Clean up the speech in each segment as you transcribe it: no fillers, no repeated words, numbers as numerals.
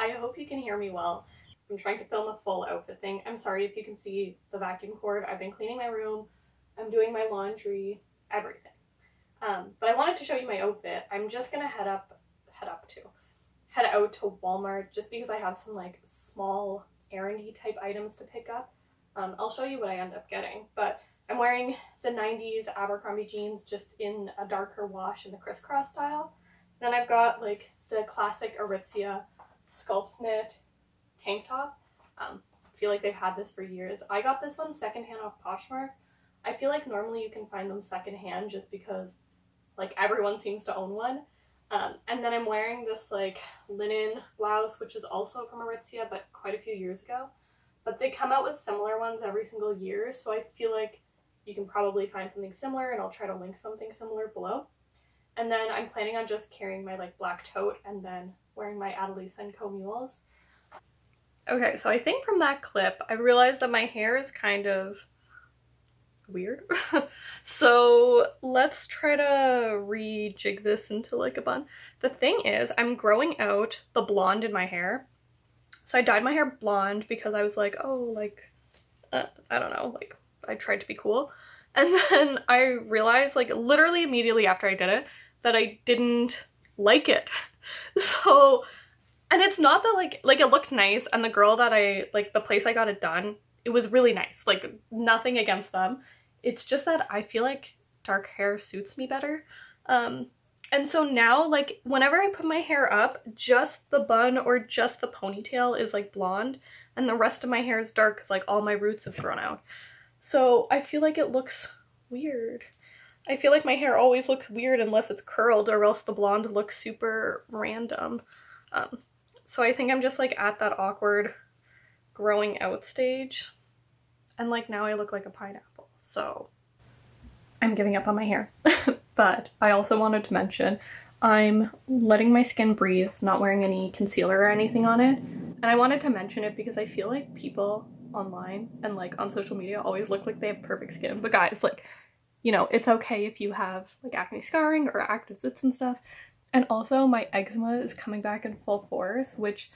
I hope you can hear me well. I'm trying to film a full outfit thing. I'm sorry if you can see the vacuum cord. I've been cleaning my room. I'm doing my laundry, everything. But I wanted to show you my outfit. I'm just gonna head out to Walmart just because I have some like small errandy type items to pick up. I'll show you what I end up getting, but I'm wearing the 90s Abercrombie jeans just in a darker wash in the crisscross style. Then I've got like the classic Aritzia sculpt knit tank top. I feel like they've had this for years. I got this one secondhand off Poshmark. I feel like normally you can find them secondhand just because like everyone seems to own one. And then I'm wearing this like linen blouse, which is also from Aritzia, but quite a few years ago. But they come out with similar ones every single year, so I feel like you can probably find something similar, and I'll try to link something similar below. And then I'm planning on just carrying my like black tote and then wearing my Adelisa & Co mules. Okay, so I think from that clip, I realized that my hair is kind of weird. So let's try to rejig this into like a bun. The thing is, I'm growing out the blonde in my hair. So I dyed my hair blonde because I was like, oh, like, I don't know, like, I tried to be cool. And then I realized, like, literally immediately after I did it, that I didn't like it. So, and it's not that, like it looked nice, and the girl that the place I got it done, it was really nice. Like, nothing against them. It's just that I feel like dark hair suits me better. And so now, like, whenever I put my hair up, just the bun or just the ponytail is, like, blonde, and the rest of my hair is dark because, like, all my roots have grown out. So I feel like it looks weird. I feel like my hair always looks weird unless it's curled, or else the blonde looks super random. So I think I'm just, like, at that awkward growing out stage. And, like, now I look like a pineapple. So I'm giving up on my hair. But I also wanted to mention I'm letting my skin breathe, not wearing any concealer or anything on it. And I wanted to mention it because I feel like people online and like on social media always look like they have perfect skin. But guys, like, you know, it's okay if you have like acne scarring or active zits and stuff. And also my eczema is coming back in full force, which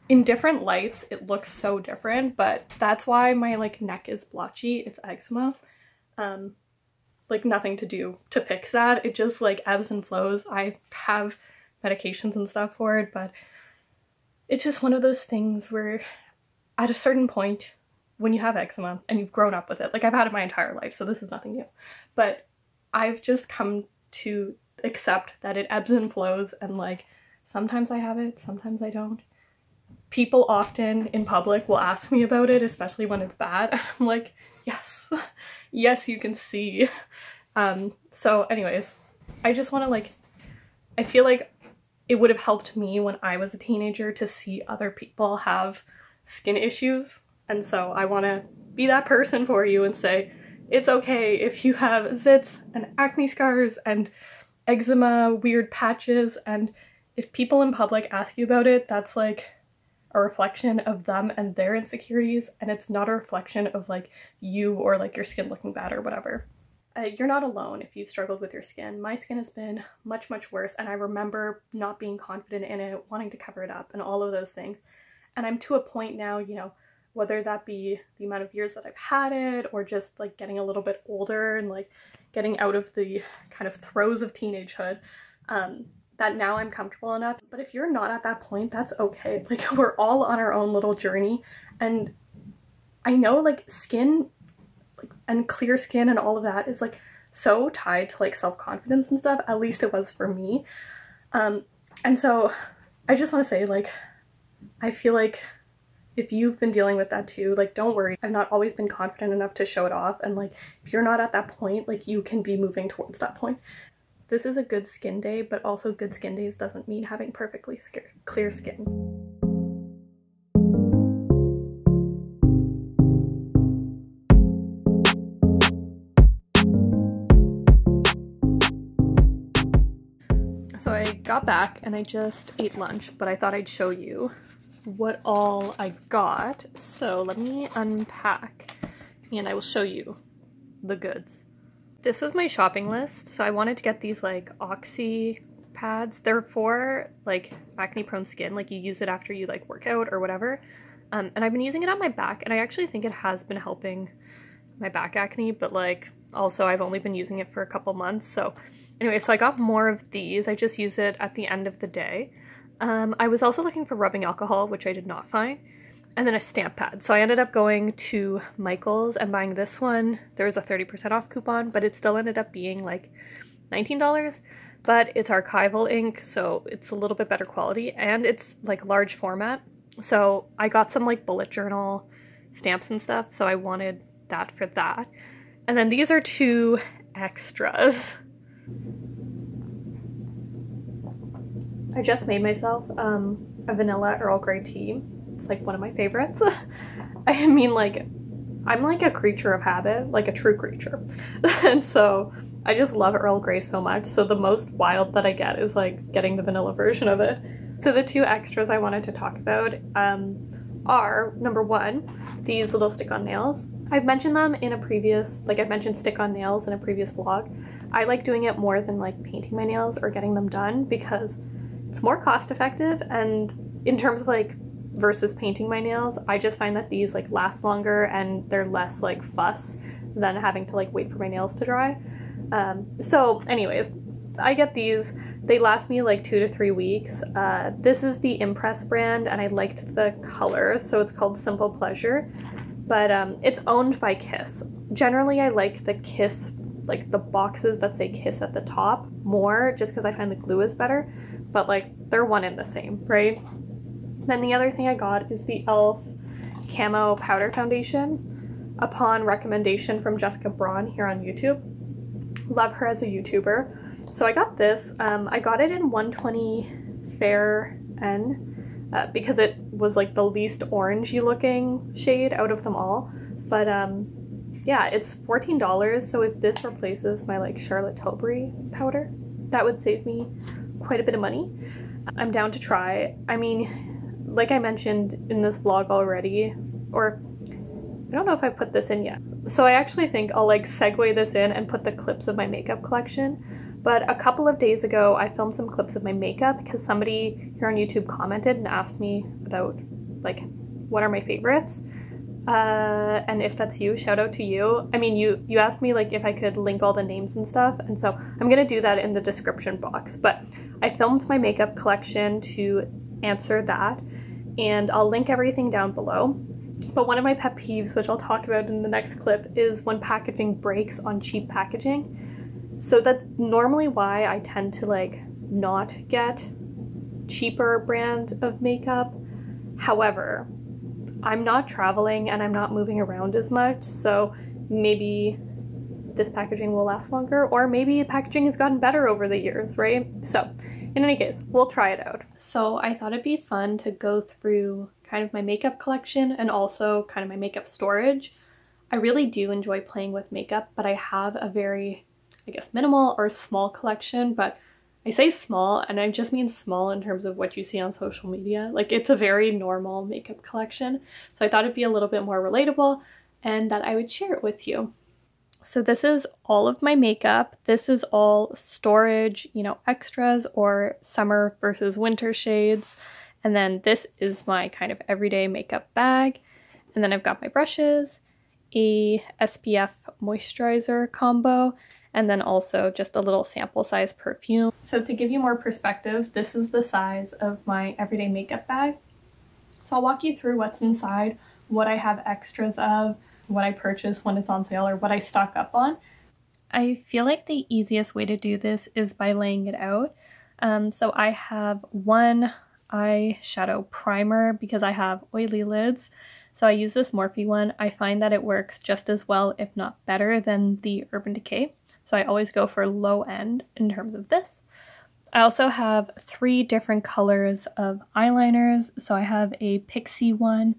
in different lights it looks so different, but that's why my like neck is blotchy. It's eczema. Like nothing to do to fix that. It just like ebbs and flows. I have medications and stuff for it, but it's just one of those things where at a certain point when you have eczema and you've grown up with it, like I've had it my entire life, so this is nothing new, but I've just come to accept that it ebbs and flows, and like sometimes I have it, sometimes I don't. People often in public will ask me about it, especially when it's bad, and I'm like, yes, yes, you can see. So anyways, I just want to like, I feel like it would have helped me when I was a teenager to see other people have skin issues, and so I want to be that person for you and say it's okay if you have zits and acne scars and eczema, weird patches, and if people in public ask you about it, that's like a reflection of them and their insecurities, and it's not a reflection of like you or like your skin looking bad or whatever. You're not alone if you've struggled with your skin. My skin has been much, much worse, and I remember not being confident in it, wanting to cover it up and all of those things. And I'm to a point now, you know, whether that be the amount of years that I've had it or just like getting a little bit older and like getting out of the kind of throes of teenagehood, that now I'm comfortable enough. But if you're not at that point, that's okay. Like, we're all on our own little journey, and I know like skin and clear skin and all of that is like so tied to like self-confidence and stuff. At least it was for me. And so I just want to say, like, I feel like if you've been dealing with that too, like, don't worry. I've not always been confident enough to show it off, and like if you're not at that point, like you can be moving towards that point. This is a good skin day, but also good skin days doesn't mean having perfectly clear skin. So I got back and I just ate lunch, but I thought I'd show you what all I got. So let me unpack and I will show you the goods. This was my shopping list. So I wanted to get these like Oxy pads. They're for like acne prone skin, like you use it after you like work out or whatever. And I've been using it on my back, and I actually think it has been helping my back acne, but like also I've only been using it for a couple months. So anyway, so I got more of these. I just use it at the end of the day. I was also looking for rubbing alcohol, which I did not find, and then a stamp pad. So I ended up going to Michael's and buying this one. There was a 30% off coupon, but it still ended up being like $19. But it's archival ink, so it's a little bit better quality, and it's like large format. So I got some like bullet journal stamps and stuff, so I wanted that for that. And then these are 2 extras. I just made myself a vanilla Earl Grey tea. It's like one of my favorites. I mean, like, I'm like a creature of habit, like a true creature. And so I just love Earl Grey so much. So the most wild that I get is like getting the vanilla version of it. So the 2 extras I wanted to talk about are, number 1, these little stick-on nails. I've mentioned them in a previous, like I've mentioned stick-on nails in a previous vlog. I like doing it more than like painting my nails or getting them done because it's more cost effective, and in terms of like versus painting my nails, I just find that these like last longer and they're less like fuss than having to like wait for my nails to dry. So anyways, I get these. They last me like 2 to 3 weeks. This is the Impress brand, and I liked the colors, so it's called Simple Pleasure, but it's owned by Kiss. Generally, I like the Kiss, like the boxes that say Kiss at the top more, just because I find the glue is better, but like they're one and the same, right? Then the other thing I got is the e.l.f. Camo Powder Foundation upon recommendation from Jessica Braun here on YouTube. Love her as a YouTuber. So I got this. I got it in 120 Fair N because it was like the least orangey looking shade out of them all. But yeah, it's $14. So if this replaces my like Charlotte Tilbury powder, that would save me quite a bit of money. I'm down to try. I mean, like I mentioned in this vlog already, or I don't know if I put this in yet. So I actually think I'll like segue this in and put the clips of my makeup collection. But a couple of days ago, I filmed some clips of my makeup because somebody here on YouTube commented and asked me about like, what are my favorites? And if that's you, shout out to you. I mean, you asked me like if I could link all the names and stuff, and so I'm gonna do that in the description box. But I filmed my makeup collection to answer that, and I'll link everything down below. But one of my pet peeves, which I'll talk about in the next clip, is when packaging breaks on cheap packaging. So that's normally why I tend to like not get cheaper brand of makeup. However, I'm not traveling and I'm not moving around as much, so maybe this packaging will last longer, or maybe the packaging has gotten better over the years, right? So in any case, we'll try it out. So I thought it'd be fun to go through kind of my makeup collection and also kind of my makeup storage. I really do enjoy playing with makeup, but I have a very, I guess, minimal or small collection. But I say small, and I just mean small in terms of what you see on social media. Like, it's a very normal makeup collection. So I thought it'd be a little bit more relatable and that I would share it with you. So this is all of my makeup. This is all storage, you know, extras or summer versus winter shades. And then this is my kind of everyday makeup bag. And then I've got my brushes, a SPF moisturizer combo, and then also just a little sample size perfume. So to give you more perspective, this is the size of my everyday makeup bag. So I'll walk you through what's inside, what I have extras of, what I purchase when it's on sale, or what I stock up on. I feel like the easiest way to do this is by laying it out. So I have one eyeshadow primer because I have oily lids. So I use this Morphe one. I find that it works just as well, if not better, than the Urban Decay. So I always go for low end in terms of this. I also have 3 different colors of eyeliners. So I have a Pixie one,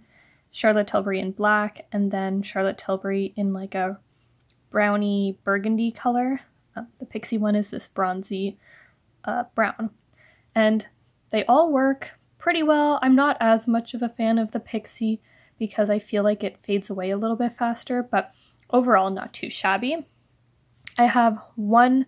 Charlotte Tilbury in black, and then Charlotte Tilbury in like a browny burgundy color. The Pixie one is this bronzy brown. And they all work pretty well. I'm not as much of a fan of the Pixie because I feel like it fades away a little bit faster, but overall not too shabby. I have one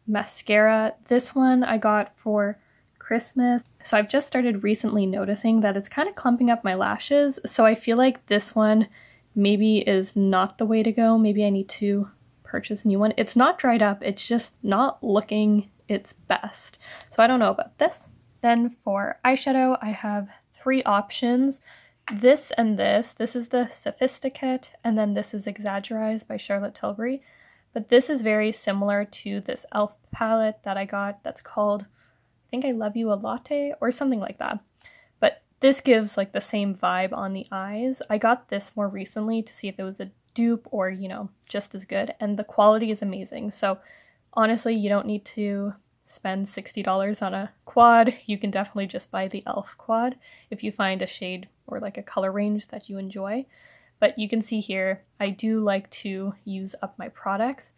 mascara. This one I got for Christmas. So I've just started recently noticing that it's kind of clumping up my lashes. So I feel like this one maybe is not the way to go. Maybe I need to purchase a new one. It's not dried up. It's just not looking its best. So I don't know about this. Then for eyeshadow, I have 3 options. This and this. This is the Sophisticate, and then this is Exaggerize by Charlotte Tilbury. But this is very similar to this e.l.f. palette that I got that's called, I think I Love You a Latte or something like that. But this gives like the same vibe on the eyes. I got this more recently to see if it was a dupe or, you know, just as good. And the quality is amazing. So honestly, you don't need to spend $60 on a quad. You can definitely just buy the e.l.f. quad if you find a shade or like a color range that you enjoy. But you can see here, I do like to use up my products.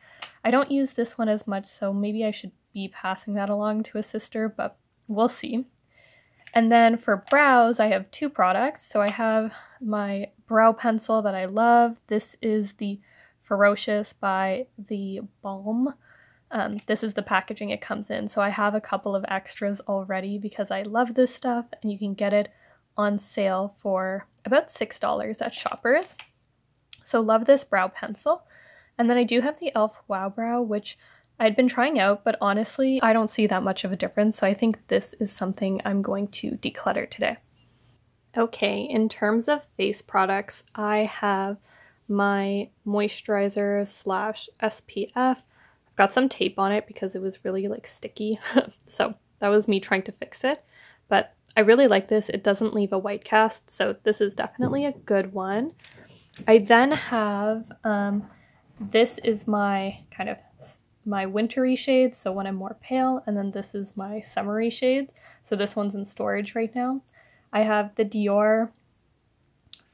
I don't use this one as much, so maybe I should be passing that along to a sister, but we'll see. And then for brows, I have 2 products. So I have my brow pencil that I love. This is the Ferocious by the Balm. This is the packaging it comes in. So I have a couple of extras already because I love this stuff, and you can get it on sale for about $6 at Shoppers. So love this brow pencil. And then I do have the e.l.f. Wow Brow, which I'd been trying out, but honestly, I don't see that much of a difference. So I think this is something I'm going to declutter today. Okay, in terms of face products, I have my moisturizer / SPF. I've got some tape on it because it was really like sticky. So that was me trying to fix it. But I really like this. It doesn't leave a white cast, so this is definitely a good one. I then have, this is my kind of my wintry shade, so when I'm more pale, and then this is my summery shade. So this one's in storage right now. I have the Dior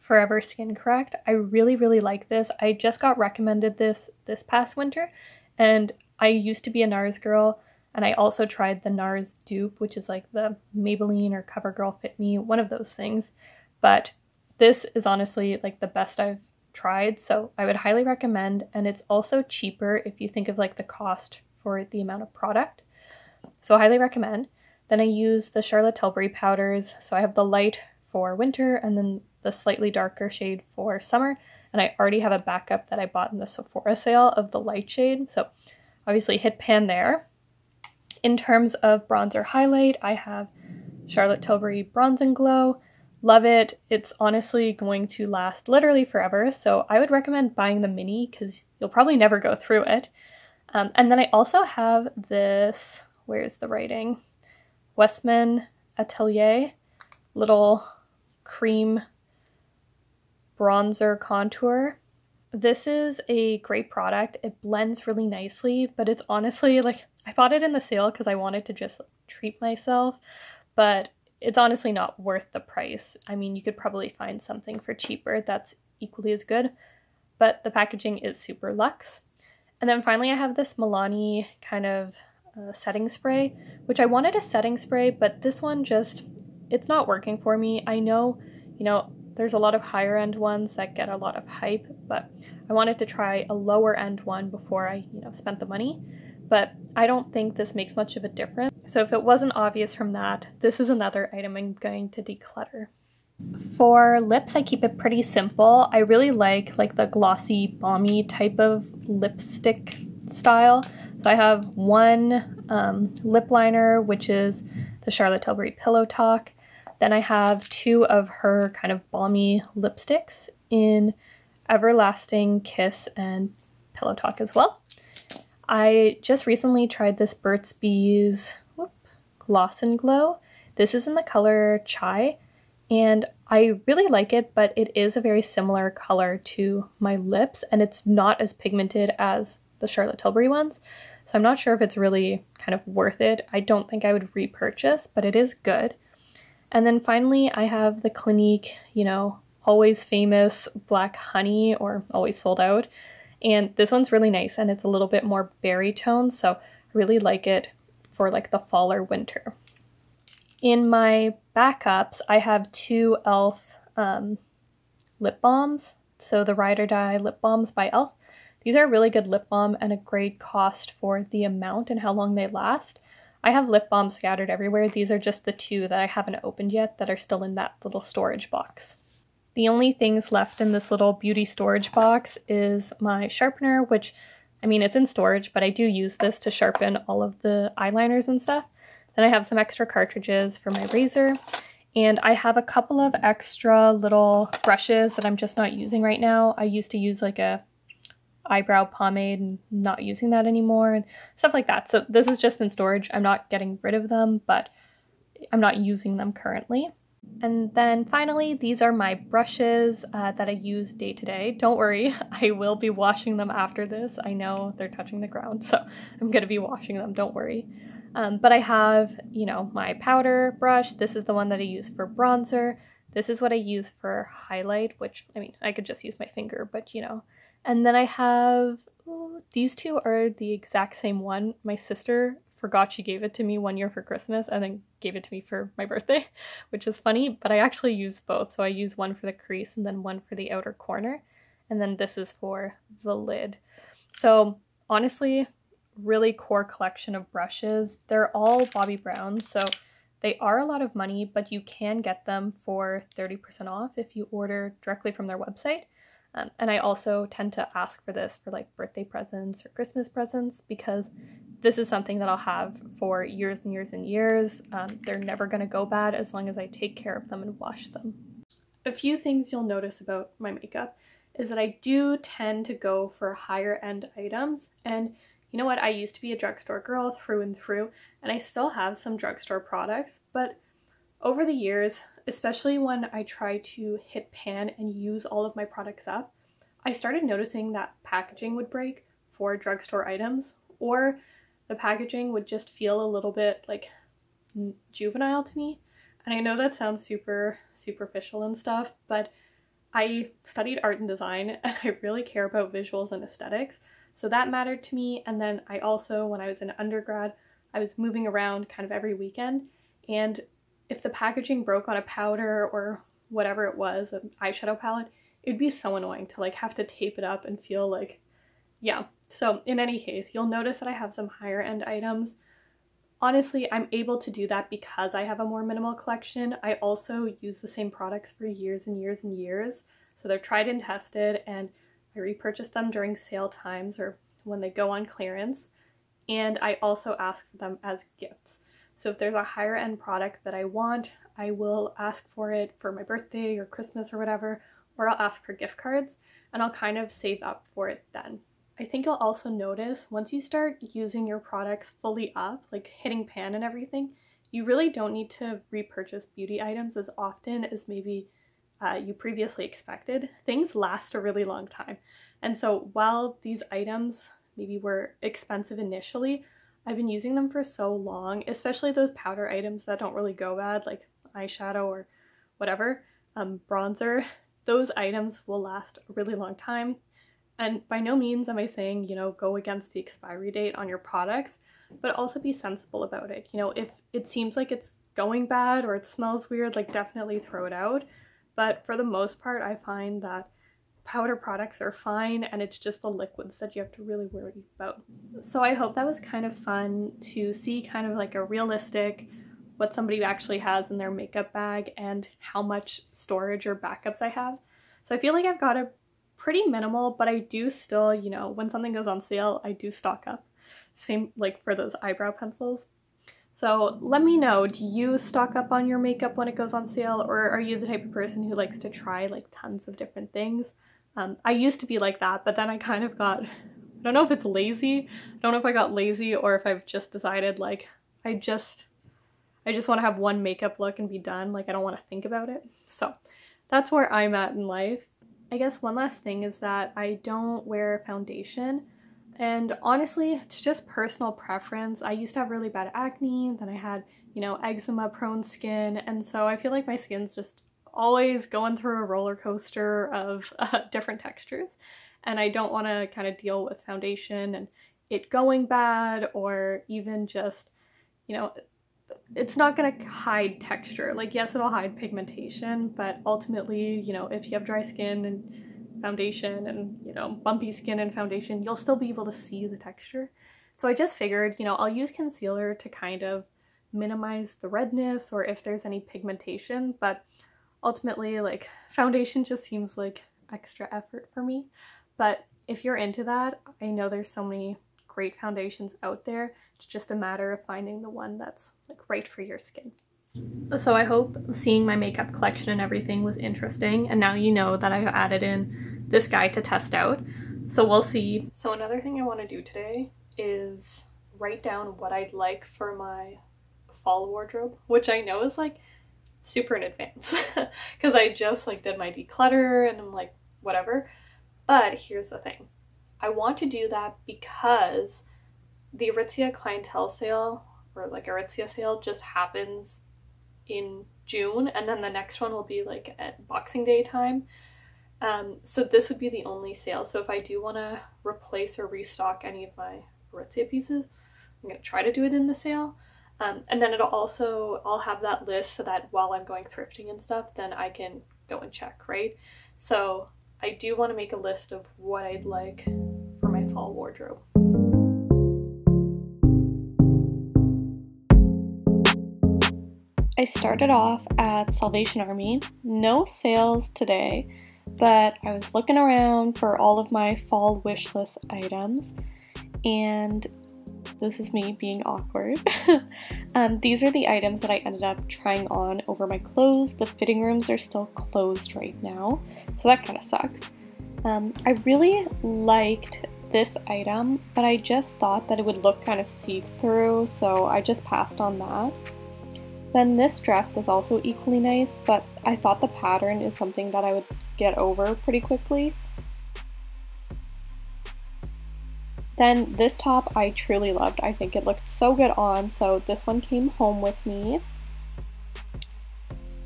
Forever Skin Correct. I really, really like this. I just got recommended this past winter, and I used to be a NARS girl. And I also tried the NARS dupe, which is like the Maybelline or CoverGirl Fit Me, one of those things. But this is honestly like the best I've tried, so I would highly recommend. And it's also cheaper if you think of like the cost for the amount of product. So I highly recommend. Then I use the Charlotte Tilbury powders. So I have the light for winter and then the slightly darker shade for summer. And I already have a backup that I bought in the Sephora sale of the light shade. So obviously hit pan there. In terms of bronzer highlight, I have Charlotte Tilbury Bronze and Glow. Love it. It's honestly going to last literally forever, so I would recommend buying the mini because you'll probably never go through it. And then I also have this, where's the writing? Westman Atelier little cream bronzer contour. This is a great product. It blends really nicely, but it's honestly like, I bought it in the sale because I wanted to just treat myself, but it's honestly not worth the price. I mean, you could probably find something for cheaper that's equally as good, but the packaging is super luxe. And then finally I have this Milani kind of setting spray, which I wanted a setting spray, but this one just, it's not working for me. I know, you know, there's a lot of higher end ones that get a lot of hype, but I wanted to try a lower end one before I, you know, spent the money. But I don't think this makes much of a difference. So if it wasn't obvious from that, this is another item I'm going to declutter. For lips, I keep it pretty simple. I really like the glossy, balmy type of lipstick style. So I have one lip liner, which is the Charlotte Tilbury Pillow Talk. Then I have 2 of her kind of balmy lipsticks in Everlasting Kiss and Pillow Talk as well. I just recently tried this Burt's Bees Gloss and Glow. This is in the color Chai, and I really like it, but it is a very similar color to my lips, and it's not as pigmented as the Charlotte Tilbury ones, so I'm not sure if it's really kind of worth it. I don't think I would repurchase, but it is good. And then finally, I have the Clinique, you know, always famous Black Honey, or always sold out. And this one's really nice, and it's a little bit more berry tone, so I really like it for like the fall or winter. In my backups, I have 2 e.l.f. Lip balms. So the Ride or Die lip balms by e.l.f. These are a really good lip balm and a great cost for the amount and how long they last. I have lip balms scattered everywhere. These are just the 2 that I haven't opened yet that are still in that little storage box. The only things left in this little beauty storage box is my sharpener, which, I mean, it's in storage, but I do use this to sharpen all of the eyeliners and stuff. Then I have some extra cartridges for my razor, and I have a couple of extra little brushes that I'm just not using right now. I used to use like a eyebrow pomade and not using that anymore and stuff like that. So this is just in storage. I'm not getting rid of them, but I'm not using them currently. And then finally, these are my brushes that I use day to day. Don't worry, I will be washing them after this. I know they're touching the ground, so I'm going to be washing them, don't worry. But I have, you know, my powder brush. This is the one that I use for bronzer. This is what I use for highlight, which, I mean, I could just use my finger, but you know. And then I have, these 2 are the exact same one. My sister forgot she gave it to me one year for Christmas and then gave it to me for my birthday, which is funny, but I actually use both. So I use one for the crease and then one for the outer corner. And then this is for the lid. So honestly, really core collection of brushes. They're all Bobbi Brown's, so they are a lot of money, but you can get them for 30% off if you order directly from their website. And I also tend to ask for this for like birthday presents or Christmas presents because this is something that I'll have for years and years and years. They're never going to go bad as long as I take care of them and wash them. A few things you'll notice about my makeup is that I do tend to go for higher end items. And you know what? I used to be a drugstore girl through and through, and I still have some drugstore products, but over the years, especially when I try to hit pan and use all of my products up, I started noticing that packaging would break for drugstore items, or the packaging would just feel a little bit like juvenile to me. And I know that sounds super superficial and stuff, but I studied art and design and I really care about visuals and aesthetics. So that mattered to me. And then I also, when I was in undergrad, I was moving around kind of every weekend, and if the packaging broke on a powder or whatever it was, an eyeshadow palette, it'd be so annoying to like have to tape it up and feel like, yeah. So in any case, you'll notice that I have some higher end items. Honestly, I'm able to do that because I have a more minimal collection. I also use the same products for years and years and years. So they're tried and tested, and I repurchase them during sale times or when they go on clearance. And I also ask for them as gifts. So if there's a higher end product that I want, I will ask for it for my birthday or Christmas or whatever, or I'll ask for gift cards and I'll kind of save up for it then. I think you'll also notice once you start using your products fully up, like hitting pan and everything, you really don't need to repurchase beauty items as often as maybe you previously expected. Things last a really long time. And so while these items maybe were expensive initially, I've been using them for so long, especially those powder items that don't really go bad, like eyeshadow or whatever, bronzer. Those items will last a really long time. And by no means am I saying, you know, go against the expiry date on your products, but also be sensible about it. You know, if it seems like it's going bad or it smells weird, like definitely throw it out. But for the most part, I find that powder products are fine, and it's just the liquids that you have to really worry about. So I hope that was kind of fun to see kind of like a realistic what somebody actually has in their makeup bag and how much storage or backups I have. So I feel like I've got a pretty minimal, but I do still, you know, when something goes on sale, I do stock up. Same like for those eyebrow pencils. So let me know, do you stock up on your makeup when it goes on sale, or are you the type of person who likes to try like tons of different things? I used to be like that, but then I kind of got, I don't know if it's lazy. I don't know if I got lazy or if I've just decided like, I just want to have one makeup look and be done. Like I don't want to think about it. So that's where I'm at in life. I guess one last thing is that I don't wear foundation. And honestly, it's just personal preference. I used to have really bad acne, then I had, you know, eczema prone skin, and so I feel like my skin's just always going through a roller coaster of different textures, and I don't want to kind of deal with foundation and it going bad, or even just, you know, it's not going to hide texture. Like yes, it'll hide pigmentation, but ultimately, you know, if you have dry skin and foundation and, you know, bumpy skin and foundation, you'll still be able to see the texture. So I just figured, you know, I'll use concealer to kind of minimize the redness or if there's any pigmentation, but ultimately, like, foundation just seems like extra effort for me. But if you're into that, I know there's so many great foundations out there. It's just a matter of finding the one that's like right for your skin. So I hope seeing my makeup collection and everything was interesting, and now you know that I added in this guide to test out. So we'll see. So another thing I want to do today is write down what I'd like for my fall wardrobe, which I know is like super in advance because I just like did my declutter and I'm like whatever. But here's the thing. I want to do that because the Aritzia clientele sale, or like Aritzia sale, just happens in June, and then the next one will be like at Boxing Day time. So this would be the only sale. So if I do want to replace or restock any of my Aritzia pieces, I'm going to try to do it in the sale. And then I'll have that list so that while I'm going thrifting and stuff, then I can go and check, right? So I do want to make a list of what I'd like for my fall wardrobe. I started off at Salvation Army. No sales today, but I was looking around for all of my fall wish list items, and this is me being awkward. These are the items that I ended up trying on over my clothes. The fitting rooms are still closed right now, so that kind of sucks. I really liked this item, but I just thought that it would look kind of see-through, so I just passed on that. Then this dress was also equally nice, but I thought the pattern is something that I would get over pretty quickly. Then this top I truly loved. I think it looked so good on, so this one came home with me.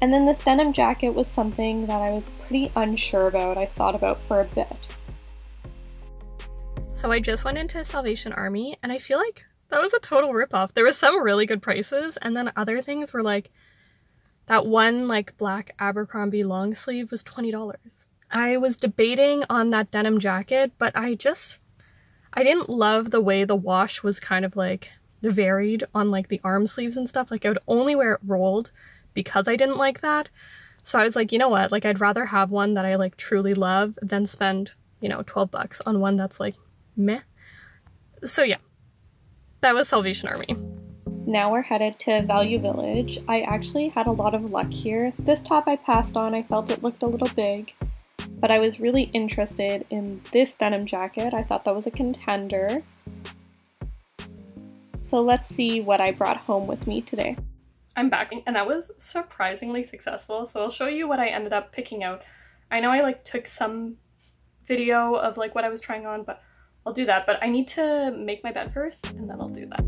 And then this denim jacket was something that I was pretty unsure about. I thought about for a bit. So I just went into Salvation Army, and I feel like that was a total ripoff. There was some really good prices, and then other things were like, that one like black Abercrombie long sleeve was $20. I was debating on that denim jacket, but I didn't love the way the wash was kind of like varied on like the arm sleeves and stuff. Like I would only wear it rolled because I didn't like that. So I was like, you know what, like I'd rather have one that I like truly love than spend, you know, 12 bucks on one that's like meh. So yeah. That was Salvation Army. Now we're headed to Value Village. I actually had a lot of luck here. This top I passed on. I felt it looked a little big, but I was really interested in this denim jacket. I thought that was a contender. So let's see what I brought home with me today. I'm back, and that was surprisingly successful. So I'll show you what I ended up picking out. I know I like took some video of like what I was trying on, but I'll do that, but I need to make my bed first, and then I'll do that.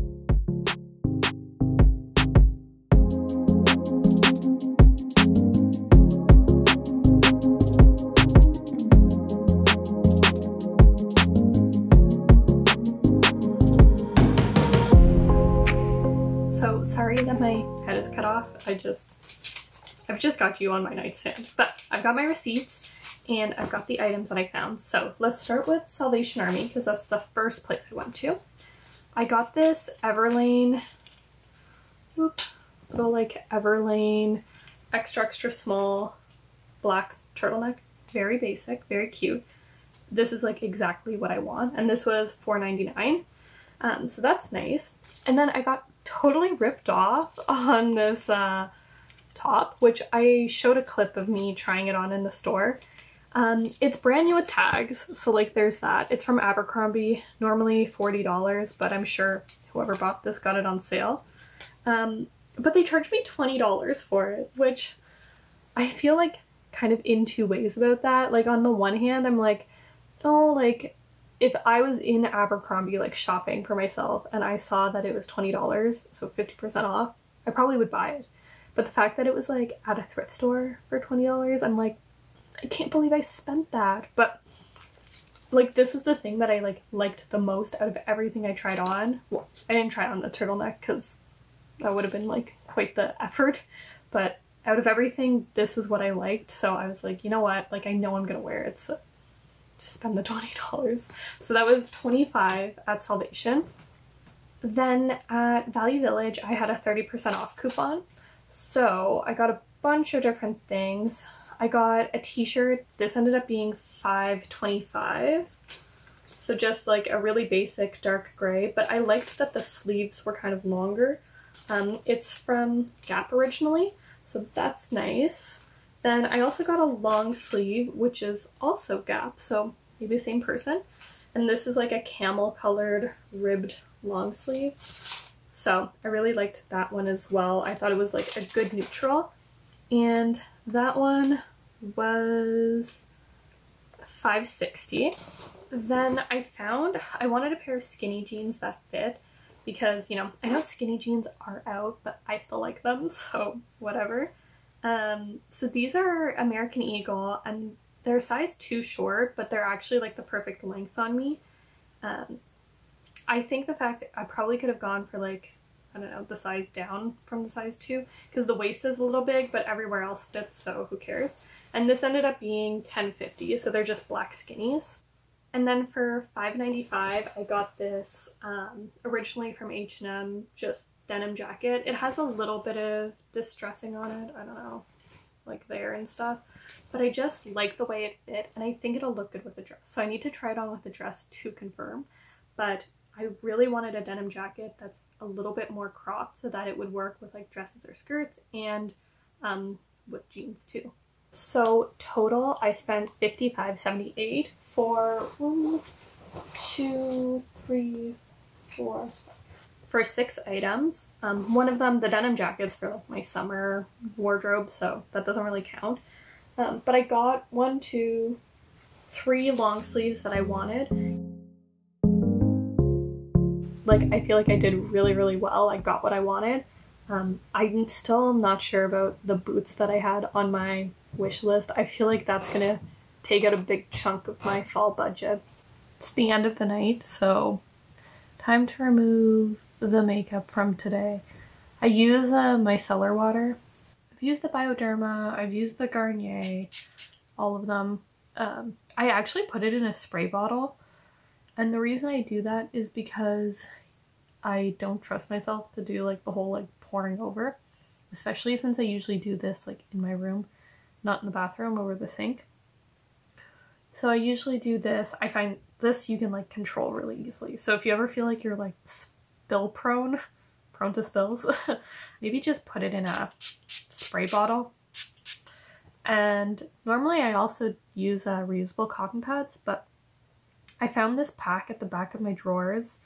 So sorry that my head is cut off. I've just got you on my nightstand, but I've got my receipts. And I've got the items that I found. So let's start with Salvation Army because that's the first place I went to. I got this Everlane, little like Everlane extra small black turtleneck. Very basic, very cute. This is like exactly what I want. And this was $4.99. So that's nice. And then I got totally ripped off on this top, which I showed a clip of me trying it on in the store. It's brand new with tags, so like there's that. It's from Abercrombie, normally $40, but I'm sure whoever bought this got it on sale. But they charged me $20 for it, which I feel like kind of in two ways about that. Like on the one hand, I'm like, oh, like if I was in Abercrombie like shopping for myself and I saw that it was $20, so 50% off, I probably would buy it. But the fact that it was like at a thrift store for $20, I'm like, I can't believe I spent that. But like this was the thing that I like liked the most out of everything I tried on. Well, I didn't try on the turtleneck because that would have been like quite the effort, but out of everything, this was what I liked. So I was like, you know what, like I know I'm gonna wear it, so to spend the $20. So that was $25 at Salvation. Then at Value Village, I had a 30% off coupon. So I got a bunch of different things. I got a t-shirt. This ended up being $5.25. So just like a really basic dark gray, but I liked that the sleeves were kind of longer. It's from Gap originally, so that's nice. Then I also got a long sleeve, which is also Gap, so maybe the same person. And this is like a camel colored ribbed long sleeve. So I really liked that one as well. I thought it was like a good neutral. And that one was $5.60. Then I wanted a pair of skinny jeans that fit because, you know, I know skinny jeans are out, but I still like them, so whatever. So these are American Eagle, and they're size 2 short, but they're actually like the perfect length on me. I think the fact I probably could have gone for like, I don't know, the size down from the size 2 because the waist is a little big, but everywhere else fits, so who cares? And this ended up being $10.50, so they're just black skinnies. And then for $5.95, I got this originally from H&M, just denim jacket. It has a little bit of distressing on it, I don't know, like there and stuff. But I just like the way it fit, and I think it'll look good with the dress. So I need to try it on with the dress to confirm. But I really wanted a denim jacket that's a little bit more cropped so that it would work with like dresses or skirts and with jeans too. So total, I spent $55.78 for 6 items. One of them, the denim jackets, for like my summer wardrobe, so that doesn't really count. But I got 1, 2, 3 long sleeves that I wanted. Like, I feel like I did really, really well. I got what I wanted. I'm still not sure about the boots that I had on my wish list. I feel like that's gonna take out a big chunk of my fall budget. It's the end of the night, so time to remove the makeup from today. I use my micellar water. I've used the Bioderma, I've used the Garnier, all of them. I actually put it in a spray bottle, and the reason I do that is because I don't trust myself to do like the whole like pouring over, especially since I usually do this like in my room, not in the bathroom over the sink. So I usually do this. I find this you can like control really easily. So if you ever feel like you're like spill prone to spills, maybe just put it in a spray bottle. And normally I also use reusable cotton pads, but I found this pack at the back of my drawers,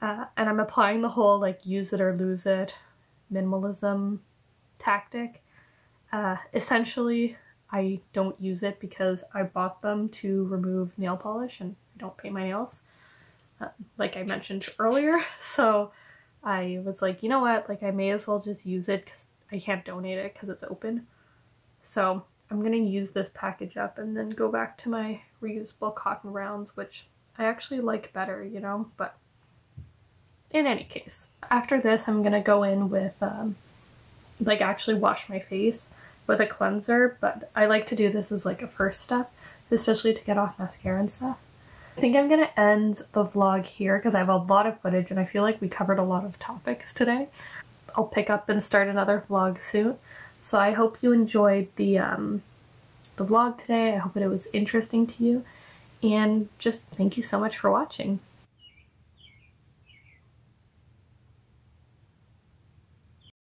and I'm applying the whole like use it or lose it minimalism tactic. Essentially, I don't use it because I bought them to remove nail polish and I don't paint my nails, like I mentioned earlier. So I was like, you know what, like I may as well just use it because I can't donate it because it's open. So I'm gonna use this package up and then go back to my reusable cotton rounds, which I actually like better, you know, but in any case. After this, I'm gonna go in with, like actually wash my face with a cleanser, but I like to do this as like a first step, especially to get off mascara and stuff. I think I'm gonna end the vlog here because I have a lot of footage and I feel like we covered a lot of topics today. I'll pick up and start another vlog soon. So I hope you enjoyed the vlog today. I hope that it was interesting to you, and just thank you so much for watching.